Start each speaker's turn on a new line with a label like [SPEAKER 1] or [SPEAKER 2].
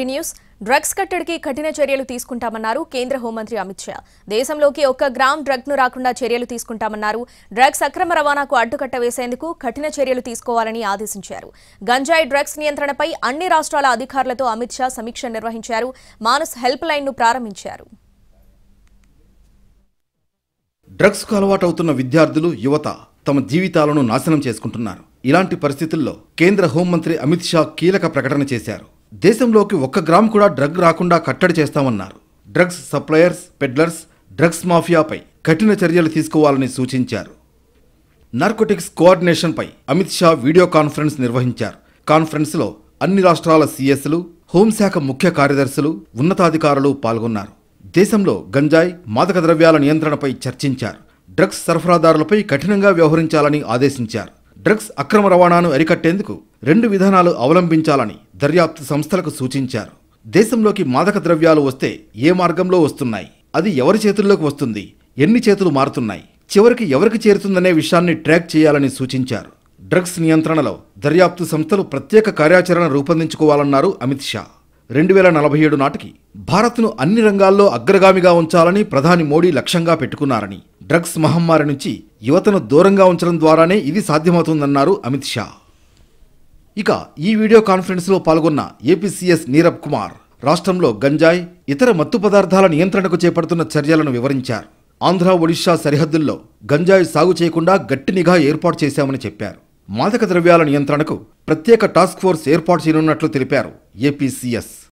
[SPEAKER 1] News drugs కట్టడికి కఠిన చర్యలు తీసుకుంటామన్నారు కేంద్ర హోంమంత్రి అమిత్ షా. దేశంలోకి 1 గ్రామ్ డ్రగ్ ను రాకుండా చర్యలు తీసుకుంటామన్నారు. డ్రగ్స్ అక్రమ రవాణాకు అడ్డుకట్ట వేసేందుకు కఠిన చర్యలు తీసుకోవాలని ఆదేశించారు. గంజాయి డ్రగ్స్ నియంత్రణపై అన్ని రాష్ట్రాల అధికారులతో అమిత్ షా సమీక్ష నిర్వహించారు. మానస్ హెల్ప్ లైన్ ను ప్రారంభించారు.
[SPEAKER 2] డ్రగ్స్ కు అలవాటవుతున్న విద్యార్థులు యువత తమ జీవితాలను నాశనం చేసుకుంటున్నారు. ఇలాంటి పరిస్థితుల్లో కేంద్ర హోంమంత్రి అమిత్ షా కీలక ప్రకటన చేశారు. దేశంలోకి 1 గ్రామ్ కూడా డ్రగ్ రాకుండా కట్టడి చేస్తామన్నారు. డ్రగ్స్ సప్లయర్స్, పెడ్లర్స్, డ్రగ్స్ మాఫియాపై కఠిన చర్యలు తీసుకోవాలని సూచించారు. నార్కోటిక్స్ కోఆర్డినేషన్పై అమిత్ షా వీడియో కాన్ఫరెన్స్ నిర్వహించారు. కాన్ఫరెన్స్లో అన్ని రాష్ట్రాల సీఎస్లు, హోంశాఖ ముఖ్య కార్యదర్శులు, ఉన్నతాధికారులు పాల్గొన్నారు. దేశంలో గంజాయి, మాదక ద్రవ్యాల నియంత్రణపై చర్చించారు. డ్రగ్స్ సరఫరాదారులపై కఠినంగా వ్యవహరించాలని ఆదేశించారు. డ్రగ్స్ అక్రమ రవాణాను అరికట్టేందుకు 2 విధానాలు అవలంబించాలని దర్యాప్తు సంస్థలకు సూచించారు. దేశంలోకి మాదక ద్రవ్యాలు వస్తే ఏ మార్గంలో వస్తున్నాయి, అది ఎవరి చేతుల్లోకి వస్తుంది, ఎన్ని చేతులు మారుతున్నాయి, చివరికి ఎవరికి చేరుతుందనే విషయాన్ని ట్రాక్ చేయాలని సూచించారు. డ్రగ్స్ నియంత్రణలో దర్యాప్తు సంస్థలు ప్రత్యేక కార్యాచరణ రూపొందించుకోవాలన్నారు అమిత్ షా. 2047 నాటికి భారత్ను అన్ని రంగాల్లో అగ్రగామిగా ఉంచాలని ప్రధాని మోడీ లక్ష్యంగా పెట్టుకున్నారని, డ్రగ్స్ మహమ్మారి నుంచి యువతను దూరంగా ఉంచడం ద్వారానే ఇది సాధ్యమవుతుందన్నారు అమిత్ షా. ఇక ఈ వీడియో కాన్ఫరెన్స్లో పాల్గొన్న ఏపీ సీఎస్ నీరబ్ కుమార్ రాష్ట్రంలో గంజాయి, ఇతర మత్తు పదార్థాల నియంత్రణకు చేపడుతున్న చర్యలను వివరించారు. ఆంధ్ర, ఒడిషా సరిహద్దుల్లో గంజాయి సాగు చేయకుండా గట్టి నిఘా ఏర్పాటు చేశామని చెప్పారు. మాదక ద్రవ్యాల నియంత్రణకు ప్రత్యేక టాస్క్ ఫోర్స్ ఏర్పాటు చేయనున్నట్లు తెలిపారు ఏపీ సీఎస్.